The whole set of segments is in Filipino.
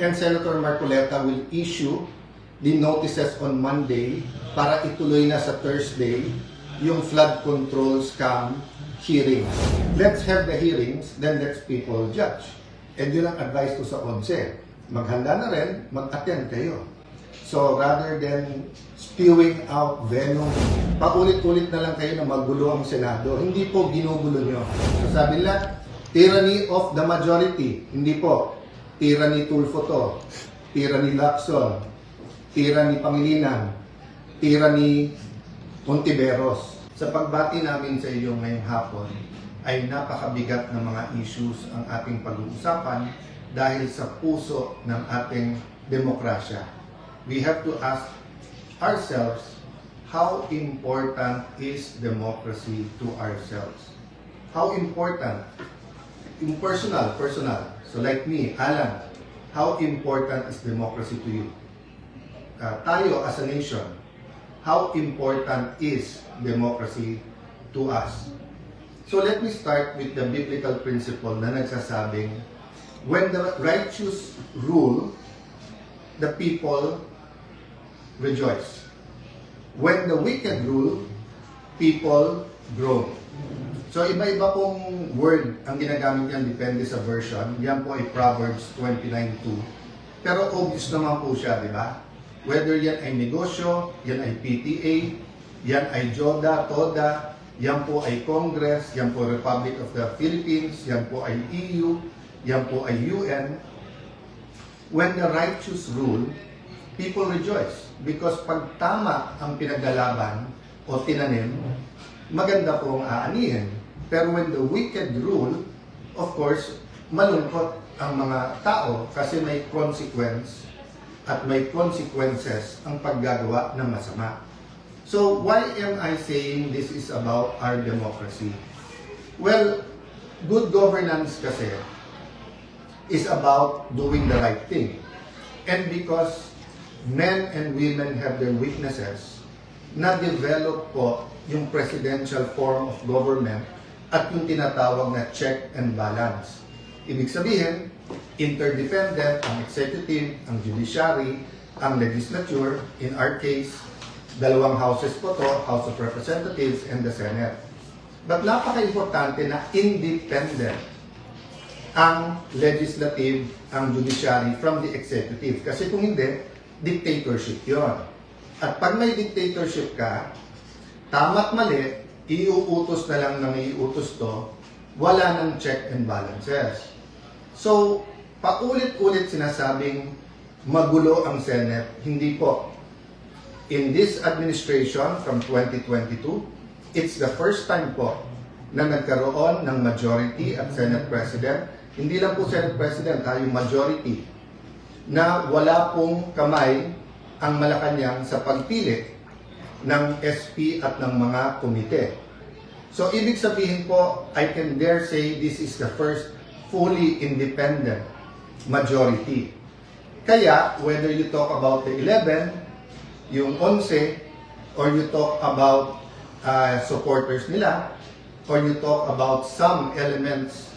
and Senator Marcoleta will issue the notices on Monday para ituloy na sa Thursday yung flood control scam hearings. Let's have the hearings, then let's people judge. And yun ang advice ko sa ONCE. Maghanda na rin, mag-attend kayo. So rather than spewing out venom, paulit-ulit na lang kayo na magulo ang Senado. Hindi po ginugulo nyo. So sabi nila, tyranny of the majority. Hindi po. Tyranny Tulfo to. Tyranny Lacson. Tyranny Pangilinan. Tyranny Ontiveros. Sa pagbati namin sa iyo ngayong hapon, ay napakabigat ng mga issues ang ating pag-uusapan dahil sa puso ng ating demokrasya. We have to ask ourselves, how important is democracy to ourselves? How important? Yung personal. So like me, Alan, how important is democracy to you? Tayo as a nation, how important is democracy to us? So let me start with the biblical principle na nagsasabing, when the righteous rule, the people rejoice. When the wicked rule, people groan. So iba-iba pong word ang ginagamit yan, depende sa version. Yan po ay Proverbs 29:2. Pero obvious naman po siya, di ba? Whether yan ay negosyo, yan ay PTA, yan ay JODA, TODA, yan po ay Congress, yan po Republic of the Philippines, yan po ay EU, yan po ay UN. When the righteous rule, people rejoice. Because pag tama ang pinaglalaban o tinanim, maganda po ang aanihin. Pero when the wicked rule, of course, malungkot ang mga tao kasi may consequence at may consequences ang paggagawa ng masama. So, why am I saying this is about our democracy? Well, good governance kasi is about doing the right thing. And because men and women have their weaknesses, na-develop po yung presidential form of government at yung tinatawag na check and balance. Ibig sabihin, interdependent ang executive, ang judiciary, ang legislature, in our case, dalawang houses po to, House of Representatives and the Senate. But napaka-importante na independent ang legislative, ang judiciary from the executive. Kasi kung hindi, dictatorship yon. At pag may dictatorship ka, tama't mali, iuutos na lang ng iuutos to, wala ng check and balances. So, paulit-ulit sinasabing magulo ang Senate. Hindi po. In this administration from 2022, it's the first time po na nagkaroon ng majority at Senate President. Hindi lang po Senate President, yung majority, na wala pong kamay ang Malacanang sa pagpili ng SP at ng mga komite. So, ibig sabihin po, I can dare say this is the first fully independent majority. Kaya, whether you talk about the 11, yung 11, or you talk about supporters nila, or you talk about some elements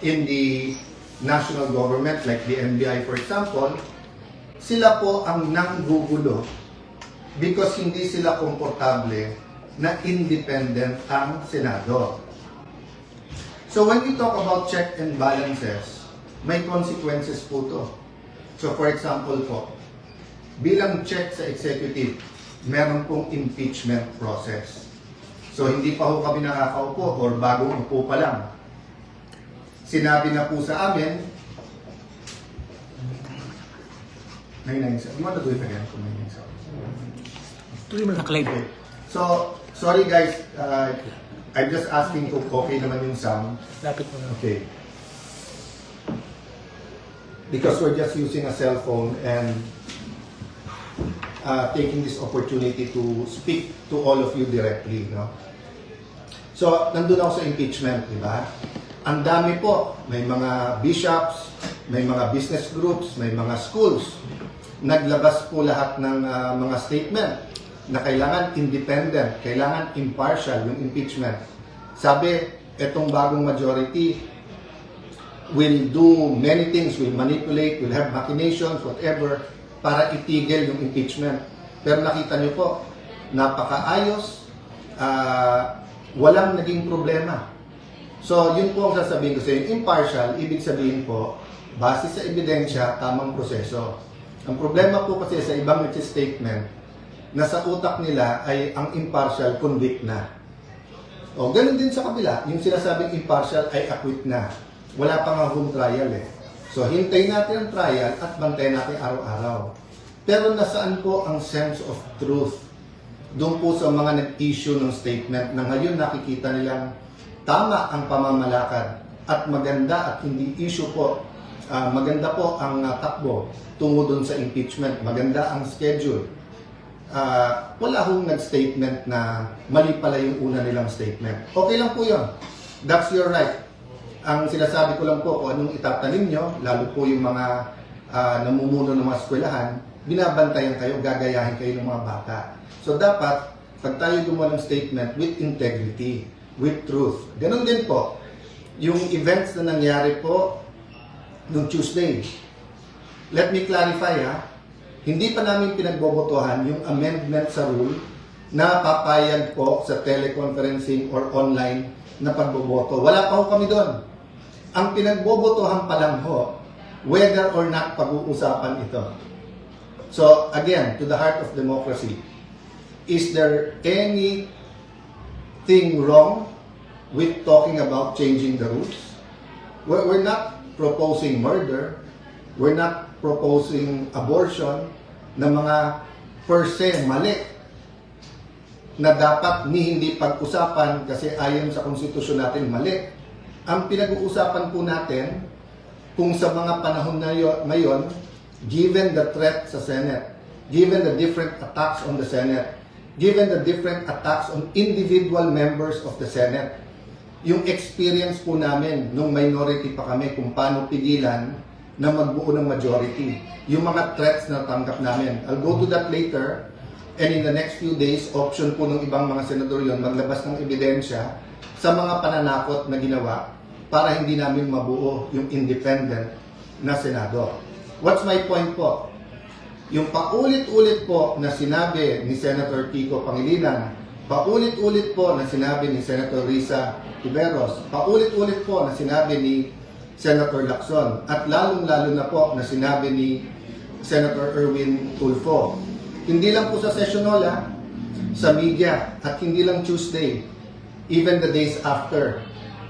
in the national government like the NBI for example, sila po ang nanggugulo because hindi sila komportable na independent ang Senado. So when we talk about check and balances, may consequences po to. So for example po, bilang check sa executive, meron pong impeachment process. So hindi pa ho kami nakakaupo or bagong upo pa lang. Sinabi na po sa amin, you want to do it again? Okay. So, sorry guys, I'm just asking kung okay naman yung sound. Lapit mo na. Okay. Because we're just using a cell phone and taking this opportunity to speak to all of you directly, no? So, nandun ako sa impeachment, di ba? Ang dami po, may mga bishops, may mga business groups, may mga schools. Naglabas po lahat ng mga statement na kailangan independent, kailangan impartial yung impeachment. Sabi, etong bagong majority, will do many things, will manipulate, will have machinations, whatever, para itigil yung impeachment. Pero nakita niyo po, napakaayos, walang naging problema. So, yun po ang sasabihin ko sa inyo. Impartial, ibig sabihin po, base sa ebidensya, tamang proseso. Ang problema po kasi sa ibang statement, na sa utak nila ay ang impartial convict na. O, ganun din sa kabila, yung sinasabing impartial ay acquit na. Wala pa nga home trial eh. So, hintayin natin ang trial at bantayan natin araw-araw. Pero nasaan po ang sense of truth? Doon po sa mga nag-issue ng statement na ngayon nakikita nilang tama ang pamamalakad at maganda at hindi issue po. Maganda po ang takbo tungo doon sa impeachment. Maganda ang schedule. Wala hong nag-statement na mali pala yung una nilang statement. Okay lang po yun. That's your right. Ang sinasabi ko lang po kung anong itatanim nyo, lalo po yung mga namumuno ng mga eskwelahan, binabantayan kayo, gagayahin kayo ng mga bata. So dapat, pag tayo gumawa ng statement with integrity, with truth. Ganon din po, yung events na nangyari po noong Tuesday. Let me clarify hindi pa namin pinagbobotohan yung amendment sa rule na papayag po sa teleconferencing or online na pagboboto. Wala pa ho kami doon. Ang pinagbobotohan pa lang ho, whether or not pag-uusapan ito. So, again, to the heart of democracy, is there anything wrong with talking about changing the rules? We're not proposing murder. We're not proposing abortion na mga per se mali na dapat hindi pag-usapan kasi ayon sa konstitusyon natin mali. Ang pinag-uusapan po natin kung sa mga panahon na ngayon, given the threat sa Senate, given the different attacks on the Senate, given the different attacks on individual members of the Senate, yung experience po namin nung minority pa kami kung paano pigilan na magbuo ng majority. Yung mga threats na tanggap namin. I'll go to that later. And in the next few days, option po ng ibang mga senador yon maglabas ng ebidensya sa mga pananakot na ginawa para hindi namin mabuo yung independent na Senado. What's my point po? Yung paulit-ulit po na sinabi ni Senator Kiko Pangilinan, paulit-ulit po na sinabi ni Senator Risa Tiveros, paulit-ulit po na sinabi ni Senator Lacson, at lalong-lalo na po na sinabi ni Senator Erwin Tulfo. Hindi lang po sa session hall, sa media, at hindi lang Tuesday, even the days after.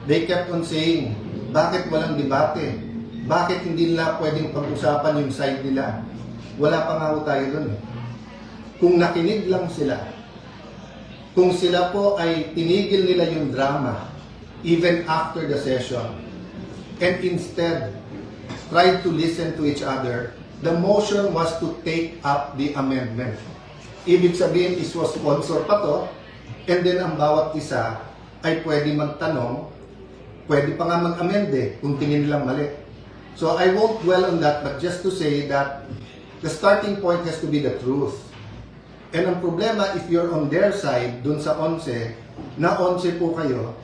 They kept on saying, bakit walang debate? Bakit hindi nila pwedeng pag-usapan yung side nila? Wala pa nga ho tayo dun. Kung nakinig lang sila, kung sila po ay tinigil nila yung drama, even after the session, and instead tried to listen to each other, the motion was to take up the amendment. Ibig sabihin, is was sponsor pa to, and then ang bawat isa ay pwede magtanong, pwede pa nga mag-amend kung tingin nilang mali. So I won't dwell on that, but just to say that the starting point has to be the truth. And ang problema, if you're on their side, dun sa 11, na 11 po kayo,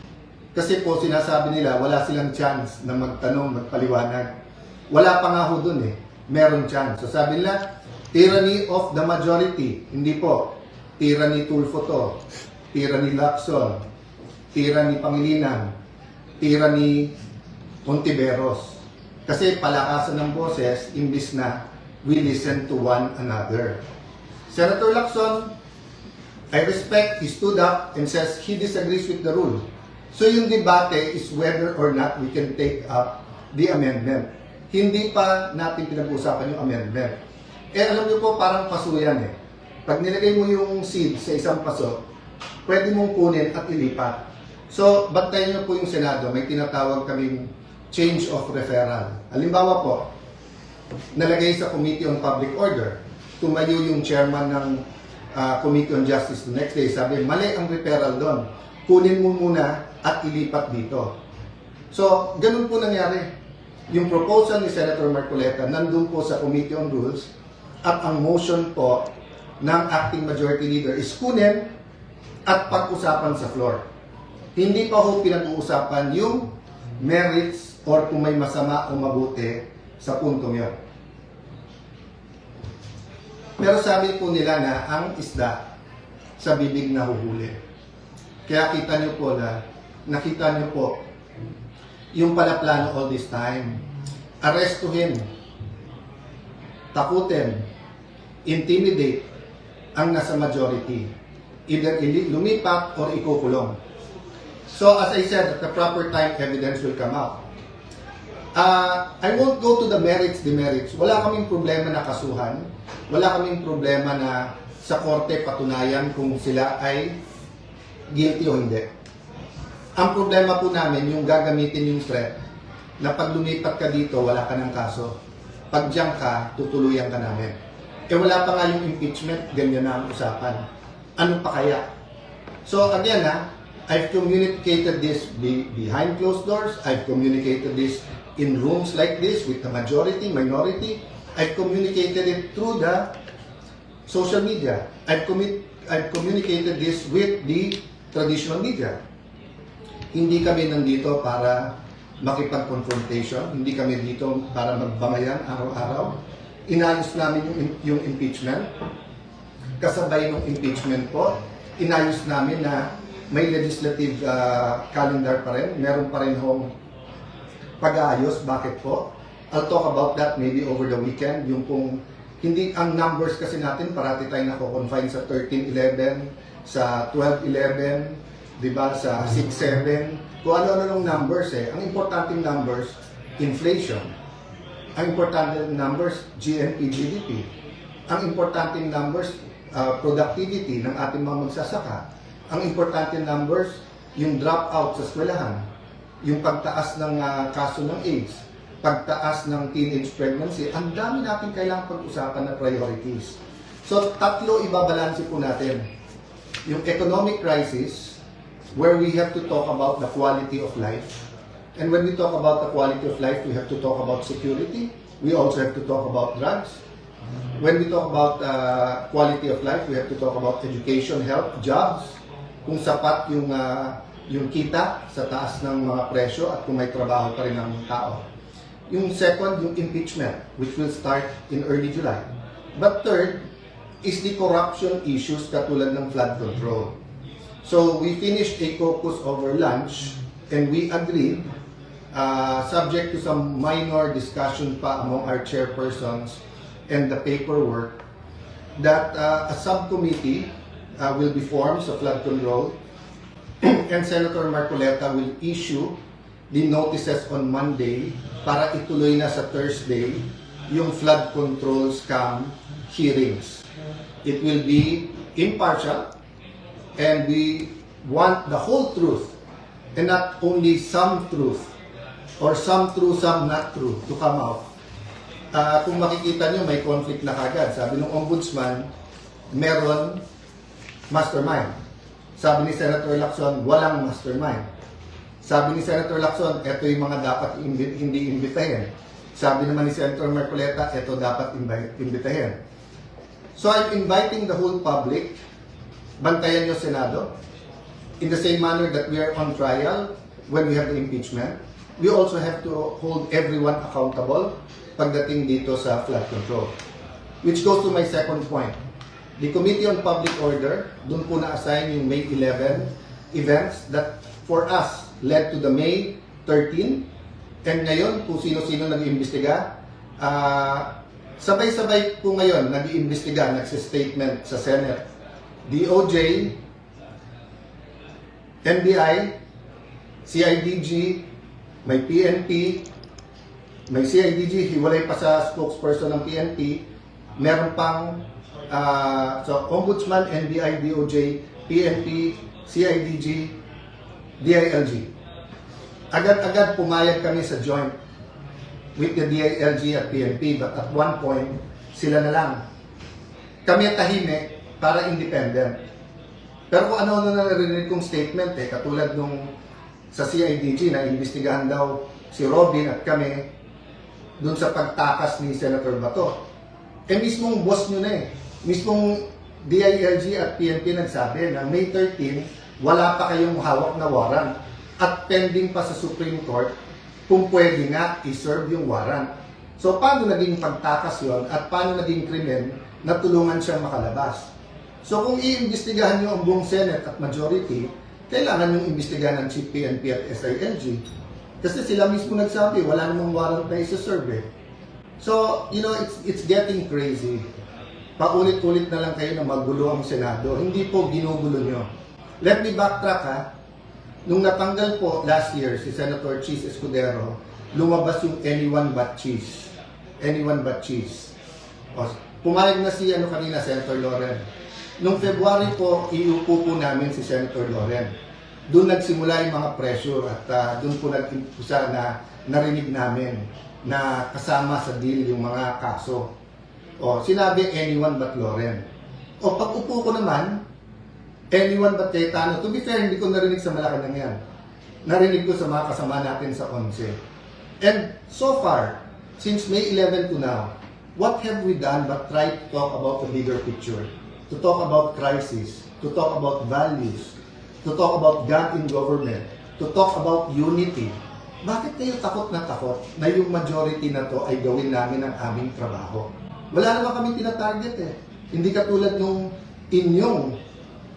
kasi po sinasabi nila, wala silang chance na magtanong, magpaliwanag. Wala pa nga ho dun meron chance. So sabi nila, tyranny of the majority. Hindi po. Tyranny Tulfo to. Tyranny Lacson. Tyranny Pangilinan. Tyranny Ontiveros. Kasi palakasan ng boses, imbis na we listen to one another. Senator Lacson, I respect, he stood up and says he disagrees with the rule. So yung debate is whether or not we can take up the amendment. Hindi pa natin pinag-usapan yung amendment. Alam niyo po, parang paso yan Pag nilagay mo yung seed sa isang paso, pwede mong kunin at ilipat. So, bantayan niyo po yung Senado. May tinatawag kaming change of referral. Halimbawa po, nalagay sa Committee on Public Order, tumayo yung chairman ng Committee on Justice the next day, sabi, mali ang referral doon. Kunin mo muna at ilipat dito. So, ganun po nangyari. Yung proposal ni Senator Marcoleta nandun po sa Committee on Rules at ang motion po ng acting majority leader is kunin at pag-usapan sa floor. Hindi pa ho pinag-uusapan yung merits or kung may masama o mabuti sa puntong yon. Pero sabi po nila na ang isda sa bibig nahuhuli. Kaya kita nyo po nakita nyo po yung pala plano all this time. Arestuhin, takutin, intimidate ang nasa majority. Either lumipat or ikukulong. So as I said, at the proper time, evidence will come out. I won't go to the merits, demerits. Wala kaming problema na kasuhan. Wala kaming problema na sa korte patunayan kung sila ay guilty o hindi. Ang problema po namin, yung gagamitin yung threat, na pag lumipat ka dito, wala ka ng kaso. Pag diyan ka, tutuluyan ka namin. Wala pa nga yung impeachment, ganyan na ang usapan. Ano pa kaya? So again I've communicated this behind closed doors. I've communicated this in rooms like this with the majority, minority. I've communicated it through the social media. I've communicated this with the traditional media. Hindi kami nandito para makipag-confrontation. Hindi kami dito para magbangayan araw-araw. Inayos namin yung impeachment. Kasabay ng impeachment po, inayos namin na may legislative calendar pa rin. Meron pa rin hong pag-aayos. Bakit po? I'll talk about that maybe over the weekend. Yung kung hindi ang numbers kasi natin, parati tayo nako-confine sa 13-11, sa 12-11, di ba, sa 6-7. Kung ano-ano ng numbers Ang importanteng numbers, inflation. Ang importanteng numbers, GNP, GDP. Ang importanteng numbers, productivity ng ating mga magsasaka. Ang importanteng numbers, yung dropout sa eskwelahan. Yung pagtaas ng kaso ng AIDS. Pagtaas ng teenage pregnancy. Ang dami natin kailangang pag-usapan na priorities. So, tatlo ibabalanse po natin. Yung economic crisis, where we have to talk about the quality of life. And when we talk about the quality of life, we have to talk about security. We also have to talk about drugs. When we talk about quality of life, we have to talk about education, health, jobs. Kung sapat yung kita sa taas ng mga presyo at kung may trabaho pa rin ang tao. Yung second, yung impeachment, which will start in early July. But third is the corruption issues katulad ng flood control. So we finished a caucus over lunch and we agreed, subject to some minor discussion pa among our chairpersons and the paperwork, that a subcommittee will be formed sa flood control and Senator Marcoleta will issue the notices on Monday para ituloy na sa Thursday yung flood control scam hearings. It will be impartial and we want the whole truth and not only some truth or some true, some not true to come out. Kung makikita nyo, may conflict na kagad. Sabi ng ombudsman, meron mastermind. Sabi ni Senator Lacson, walang mastermind. Sabi ni Senator Lacson, eto yung mga dapat hindi imbitahin. Sabi naman ni Senator Marcoleta, eto dapat imbitahin. So I'm inviting the whole public, bantayan nyo Senado, in the same manner that we are on trial when we have the impeachment. We also have to hold everyone accountable pagdating dito sa flood control. Which goes to my second point. The Committee on Public Order, dun po na-assign yung May 11 events that for us led to the May 13. And ngayon, kung sino-sino nag-iimbestiga, sabay-sabay po ngayon nag-iimbestiga, nagsistatement sa Senate. DOJ, NBI, CIDG, may PNP, may CIDG, hiwalay pa sa spokesperson ng PNP, meron pang so Ombudsman, NBI, DOJ, PNP, CIDG, DILG. Agad-agad pumayag kami sa joint with the DILG at PNP, but at one point, sila na lang. Kami tahimik para independent. Pero kung ano-ano na narinig kong statement, katulad nung sa CIDG na imbestigahan daw si Robin at kami dun sa pagtakas ni Senator Bato. Mismong boss nyo na mismong DILG at PNP nagsabi na May 13, wala pa kayong hawak na warrant at pending pa sa Supreme Court kung pwede nga i-serve yung warrant. So, paano naging pagtakas yon at paano naging krimen na tulungan siyang makalabas? So, kung iimbestigahan nyo ang buong Senate at majority, kailangan yung imbestigahan ng Chief PNP at SILG. Kasi sila mismo nagsabi, wala namang warrant na isa-serve eh. So, you know, it's getting crazy. Paulit-ulit na lang kayo na magulo ang Senado. Hindi po ginugulo nyo. Let me backtrack ha. Nung natanggal po last year si Senator Cheese Escudero, lumabas yung anyone but cheese. Anyone but cheese. O, pumayag na si kanina, Senator Loren. Nung February po, iupo po namin si Senator Loren. Doon nagsimula yung mga pressure at doon po nag-impulsa na narinig namin na kasama sa deal yung mga kaso. O, sinabi anyone but Loren. O, pag-upo ko naman, anyone but Cayetano. To be fair, hindi ko narinig sa Malacanang yan. Narinig ko sa mga kasama natin sa 11. And so far, since May 11 to now, what have we done but try to talk about the bigger picture? To talk about crisis, to talk about values, to talk about God in government, to talk about unity. Bakit kayo takot na yung majority na to ay gawin namin ang aming trabaho? Wala naman kami tinatarget eh. Hindi katulad yung inyong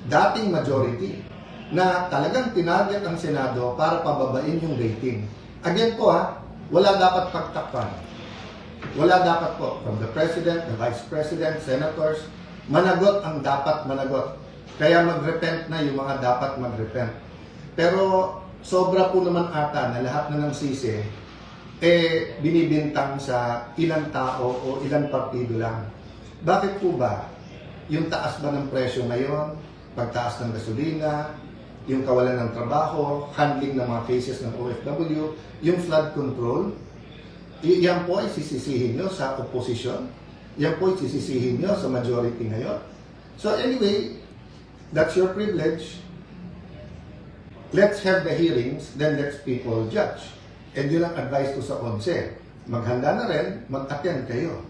dating majority na talagang tinarget ang Senado para pababain yung rating. Again po wala dapat pagtakpan. Wala dapat po from the President, the Vice President, Senators, managot ang dapat managot. Kaya mag-repent na yung mga dapat mag-repent. Pero sobra po naman ata na lahat na ng sisi binibintang sa ilang tao o ilang partido lang. Bakit po ba? Yung taas ba ng presyo ngayon, pagtaas ng gasolina, yung kawalan ng trabaho, handling ng mga cases ng OFW, yung flood control, yan po ay sisisihin nyo sa opposition, yan po ay sisisihin nyo sa majority ngayon. So anyway, that's your privilege. Let's have the hearings, then let's people judge. And yun ang advice ko sa 11. Maghanda na rin, mag-attend kayo.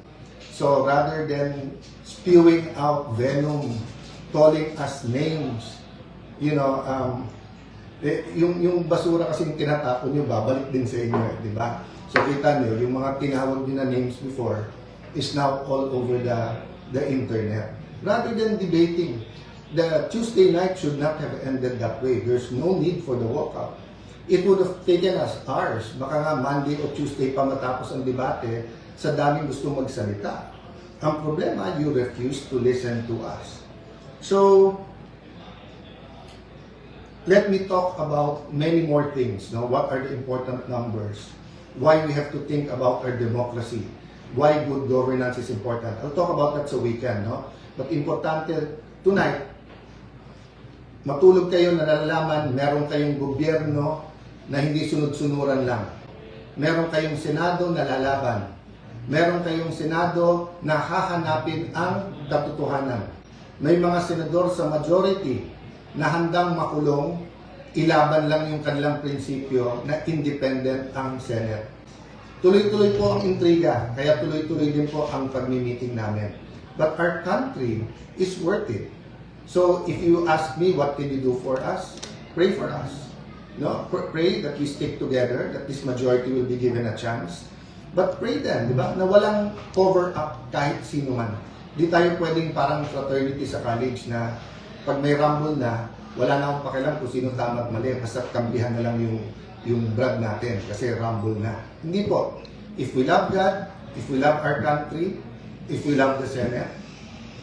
So rather than spewing out venom, calling us names, you know, yung basura kasing tinatapon nyo, babalik din sa inyo, di ba? So kita nyo, yung mga tinawag nyo na names before is now all over the internet. Rather than debating, the Tuesday night should not have ended that way. There's no need for the walkout. It would have taken us hours, baka nga Monday o Tuesday pa matapos ang debate sa daming gusto magsalita. Ang problema, you refuse to listen to us. So, let me talk about many more things. No? What are the important numbers? Why we have to think about our democracy? Why good governance is important? I'll talk about that sa weekend. No? But importante, tonight, matulog kayo na nalalaman, meron kayong gobyerno na hindi sunod-sunuran lang. Meron kayong Senado na lalaban. Meron kayong Senado na hahanapin ang katotohanan. May mga senador sa majority na handang makulong, ilaban lang yung kanilang prinsipyo na independent ang Senate. Tuloy-tuloy po ang intriga, kaya tuloy-tuloy din po ang pagmi-meeting namin. But our country is worth it. So if you ask me what can you do for us, pray for us. No? Pray that we stick together, that this majority will be given a chance. But pray then, di ba, na walang cover up kahit sino man. Di tayo pwedeng parang fraternity sa college na pag may rumble na, wala na akong pakialam kung sino tama at mali, basta kambihan na lang yung brad natin kasi rumble na. Hindi po. If we love God, if we love our country, if we love the Senate,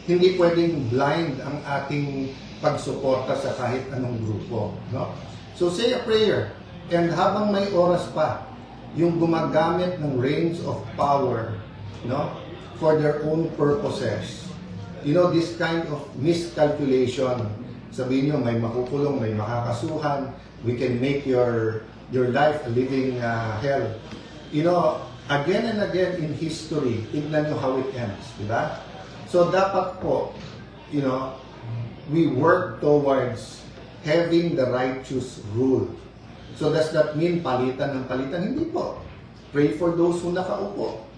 hindi pwedeng blind ang ating pagsuporta sa kahit anong grupo. No? So say a prayer, and habang may oras pa, yung gumagamit ng reins of power, no? For their own purposes. You know, this kind of miscalculation. Sabihin nyo, may makukulong, may makakasuhan, we can make your life a living hell. You know, again and again in history, tignan nyo how it ends, di ba? So dapat po, you know, we work towards having the righteous rule. So does that mean palitan ng palitan? Hindi po. Pray for those who nakaupo.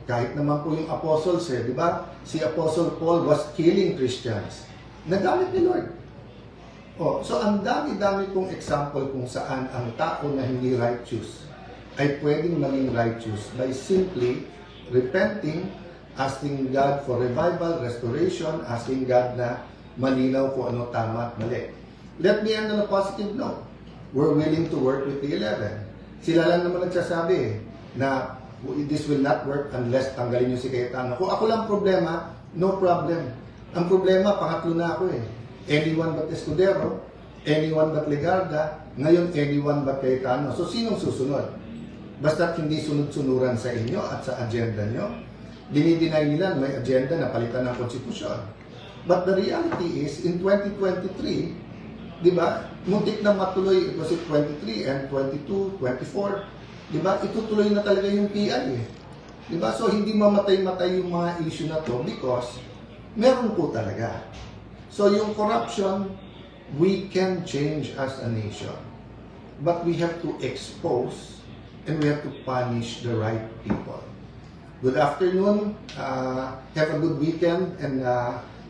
Kahit naman po yung apostles, di ba? Si Apostle Paul was killing Christians. Nagamit ni Lord. So ang dami-dami pong example kung saan ang tao na hindi righteous ay pwedeng maging righteous by simply repenting, asking God for revival, restoration, asking God na malinaw kung ano tama at mali. Let me end on a positive note. We're willing to work with the 11. Sila lang naman nagsasabi na this will not work unless tanggalin nyo si Cayetano. Kung ako lang problema, no problem. Ang problema, pangatlo na ako eh. Anyone but Escudero, anyone but Legarda, ngayon anyone but Cayetano. So sinong susunod? Basta't hindi sunod-sunuran sa inyo at sa agenda nyo, dinideny nila may agenda na palitan ng konstitusyon. But the reality is, in 2023, di ba, muntik na matuloy, it was it 23 and 22, 24, di ba, itutuloy na talaga yung PI eh. Di ba? So, hindi mamatay-matay yung mga issue na to because meron po talaga. So, yung corruption, we can change as a nation. But we have to expose and we have to punish the right people. Good afternoon. Have a good weekend, and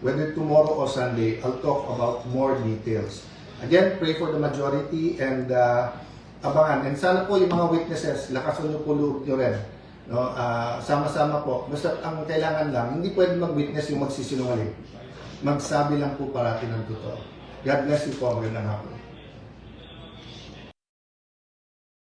whether tomorrow or Sunday, I'll talk about more details. Again, pray for the majority and abangan. And sana po yung mga witnesses, lakasan nyo po loob nyo rin. No? Sama-sama po. Basta ang kailangan lang, hindi pwede mag-witness yung magsisinungaling. Magsabi lang po parati ng totoo. God bless you po. Magandang hapon.